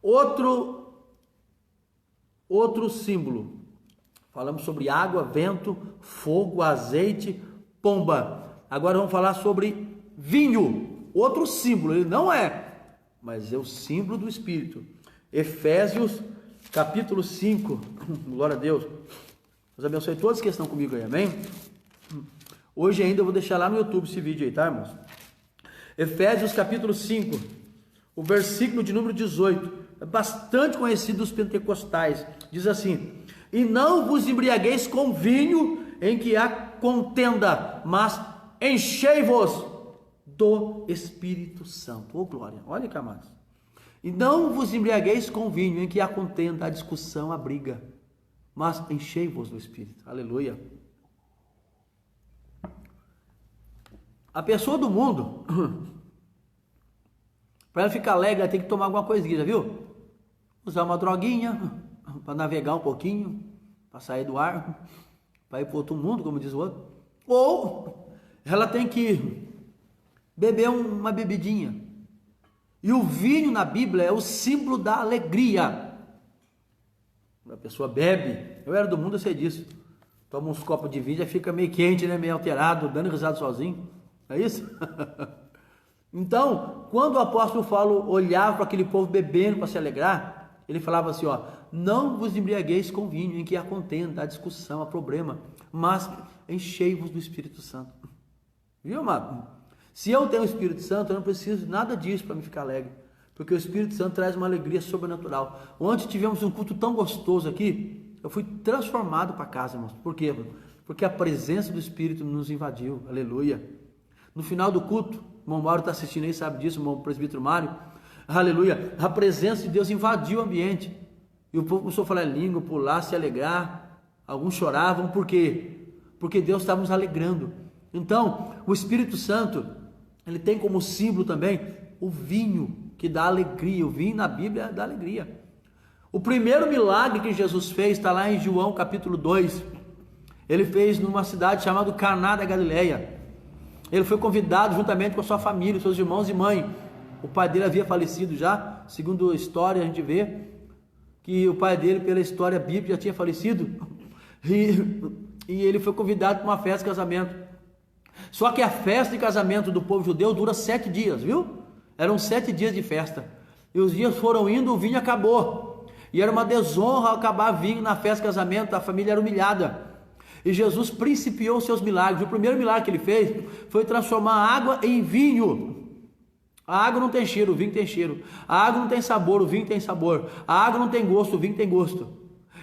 Speaker 1: Outro símbolo, falamos sobre água, vento, fogo, azeite, pomba. Agora vamos falar sobre vinho, outro símbolo. Ele não é, mas é o símbolo do Espírito. Efésios capítulo 5, glória a Deus. Deus abençoe todos que estão comigo aí, amém? Hoje ainda eu vou deixar lá no YouTube esse vídeo aí, tá, irmãos? Efésios capítulo 5, o versículo de número 18, é bastante conhecido dos pentecostais, diz assim: e não vos embriagueis com vinho em que há contenda, mas enchei-vos do Espírito Santo. Oh glória, olha que amados. E não vos embriagueis com vinho em que há contenda, há discussão, há briga, mas enchei-vos do Espírito. Aleluia. A pessoa do mundo, para ela ficar alegre, ela tem que tomar alguma coisinha, já viu? Usar uma droguinha, para navegar um pouquinho, para sair do ar, para ir para outro mundo, como diz o outro. Ou ela tem que beber uma bebidinha. E o vinho na Bíblia é o símbolo da alegria. A pessoa bebe, eu era do mundo, eu sei disso. Toma uns copos de vinho, já fica meio quente, né? Meio alterado, dando risada sozinho. É isso? Então, quando o apóstolo Paulo olhava para aquele povo bebendo para se alegrar, ele falava assim, ó: não vos embriagueis com vinho em que há contenda, há discussão, há problema, mas enchei-vos do Espírito Santo. Viu, amado? Se eu tenho o Espírito Santo, eu não preciso de nada disso para me ficar alegre, porque o Espírito Santo traz uma alegria sobrenatural. Ontem tivemos um culto tão gostoso aqui, eu fui transformado para casa, irmãos. Por quê? Porque a presença do Espírito nos invadiu. Aleluia. No final do culto, o irmão Mauro está assistindo aí, sabe disso, o irmão presbítero Mário. Aleluia. A presença de Deus invadiu o ambiente. E o povo começou a falar língua, pular, se alegrar. Alguns choravam, por quê? Porque Deus estava nos alegrando. Então, o Espírito Santo, ele tem como símbolo também o vinho, que dá alegria. O vinho na Bíblia dá alegria. O primeiro milagre que Jesus fez está lá em João capítulo 2. Ele fez numa cidade chamada Caná da Galileia. Ele foi convidado juntamente com a sua família, seus irmãos e mãe. O pai dele havia falecido já, segundo a história a gente vê que o pai dele, pela história bíblica, já tinha falecido. E ele foi convidado para uma festa de casamento. Só que a festa de casamento do povo judeu dura 7 dias, viu? Eram 7 dias de festa. E os dias foram indo, o vinho acabou. E era uma desonra acabar vinho na festa de casamento, a família era humilhada. E Jesus principiou os seus milagres. O primeiro milagre que ele fez foi transformar a água em vinho. A água não tem cheiro, o vinho tem cheiro. A água não tem sabor, o vinho tem sabor. A água não tem gosto, o vinho tem gosto.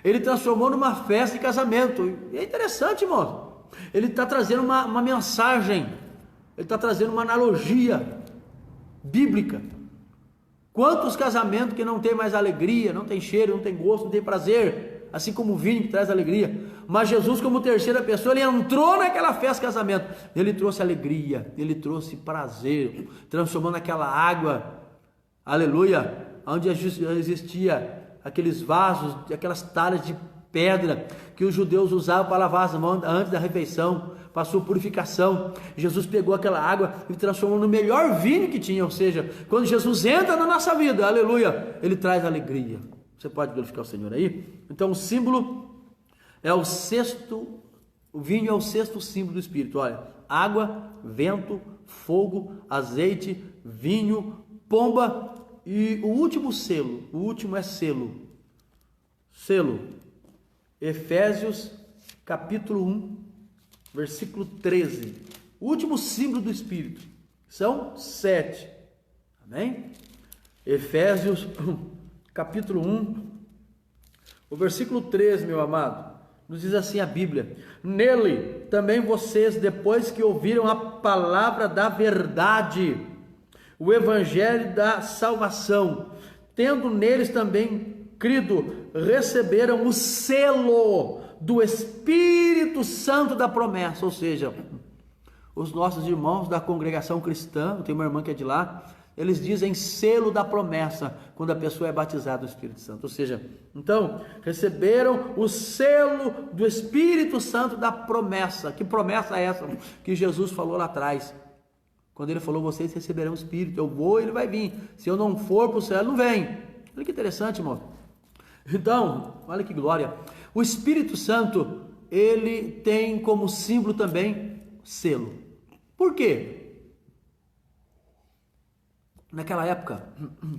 Speaker 1: Ele transformou numa festa de casamento. E é interessante, irmão. Ele está trazendo uma mensagem. Ele está trazendo uma analogia bíblica. Quantos casamentos que não tem mais alegria, não tem cheiro, não tem gosto, não tem prazer, assim como o vinho que traz alegria. Mas Jesus, como terceira pessoa, ele entrou naquela festa de casamento, ele trouxe alegria, ele trouxe prazer, transformando aquela água, aleluia, onde existia aqueles vasos, aquelas talhas de pedra que os judeus usavam para lavar as mãos antes da refeição, para sua purificação. Jesus pegou aquela água e transformou no melhor vinho que tinha. Ou seja, quando Jesus entra na nossa vida, aleluia, ele traz alegria. Você pode glorificar o Senhor aí? Então o símbolo é o sexto, o vinho é o sexto símbolo do Espírito. Olha, água, vento, fogo, azeite, vinho, pomba e o último selo, o último é selo. Selo, Efésios capítulo 1, versículo 13. O último símbolo do Espírito. São 7. Amém? Efésios capítulo 1, o versículo 13, meu amado, nos diz assim a Bíblia: nele também vocês, depois que ouviram a palavra da verdade, o evangelho da salvação, tendo neles também crido, receberam o selo do Espírito Santo da promessa. Ou seja, os nossos irmãos da congregação cristã, eu tenho uma irmã que é de lá, eles dizem selo da promessa quando a pessoa é batizada do Espírito Santo. Ou seja, então, receberam o selo do Espírito Santo da promessa. Que promessa é essa que Jesus falou lá atrás? Quando ele falou, vocês receberão o Espírito, eu vou, ele vai vir. Se eu não for para o céu, ele não vem. Olha que interessante, irmão. Então, olha que glória. O Espírito Santo, ele tem como símbolo também selo. Por quê? Naquela época,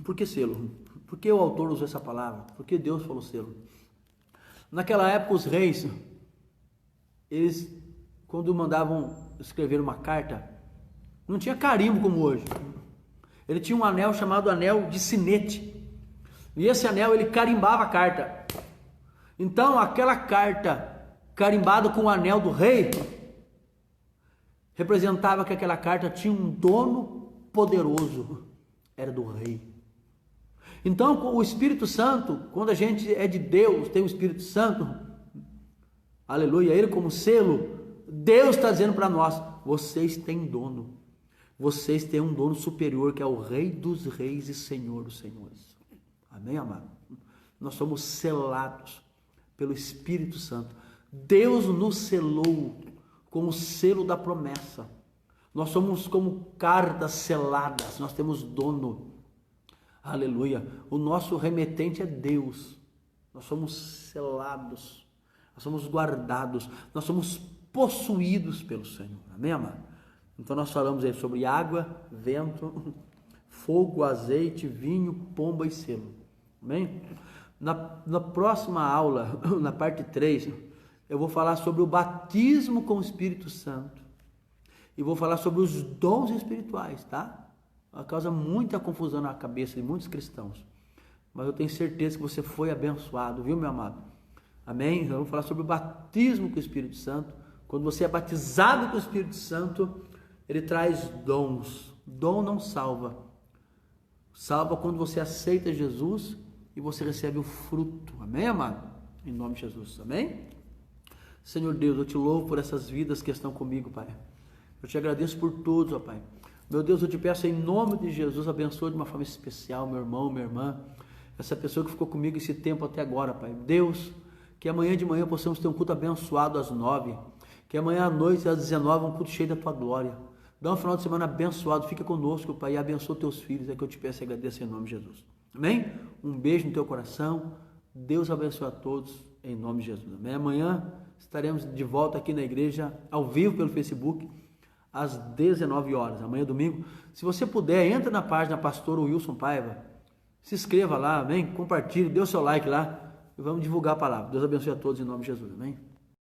Speaker 1: por que selo? Por que o autor usou essa palavra? Por que Deus falou selo? Naquela época os reis, eles quando mandavam escrever uma carta, não tinha carimbo como hoje. Ele tinha um anel chamado anel de sinete. E esse anel ele carimbava a carta. Então aquela carta carimbada com o anel do rei representava que aquela carta tinha um dono poderoso, era do rei. Então o Espírito Santo, quando a gente é de Deus, tem o Espírito Santo, aleluia, ele como selo, Deus está dizendo para nós, vocês têm dono, vocês têm um dono superior que é o Rei dos Reis e Senhor dos Senhores. Amém, amado? Nós somos selados pelo Espírito Santo. Deus nos selou com o selo da promessa. Nós somos como cartas seladas, nós temos dono. Aleluia. O nosso remetente é Deus. Nós somos selados, nós somos guardados, nós somos possuídos pelo Senhor. Amém, amado? Então nós falamos aí sobre água, vento, fogo, azeite, vinho, pomba e selo. Amém? Na próxima aula, na parte 3, eu vou falar sobre o batismo com o Espírito Santo. E vou falar sobre os dons espirituais, tá? Causa muita confusão na cabeça de muitos cristãos. Mas eu tenho certeza que você foi abençoado, viu, meu amado? Amém? Eu vou falar sobre o batismo com o Espírito Santo. Quando você é batizado com o Espírito Santo, ele traz dons. Dom não salva. Salva quando você aceita Jesus e você recebe o fruto. Amém, amado? Em nome de Jesus. Amém? Senhor Deus, eu te louvo por essas vidas que estão comigo, Pai. Eu te agradeço por todos, ó Pai. Meu Deus, eu te peço em nome de Jesus, abençoa de uma forma especial meu irmão, minha irmã, essa pessoa que ficou comigo esse tempo até agora, Pai. Deus, que amanhã de manhã possamos ter um culto abençoado às 9, que amanhã à noite às 19 um culto cheio da Tua glória. Dá um final de semana abençoado, fica conosco, Pai, e abençoa teus filhos, é que eu te peço e agradeço em nome de Jesus. Amém? Um beijo no teu coração, Deus abençoe a todos, em nome de Jesus. Amém? Amanhã estaremos de volta aqui na igreja, ao vivo pelo Facebook, às 19 horas, amanhã domingo. Se você puder, entra na página Pastor Wilson Paiva, se inscreva lá, amém? Compartilhe, dê o seu like lá e vamos divulgar a palavra. Deus abençoe a todos em nome de Jesus, amém?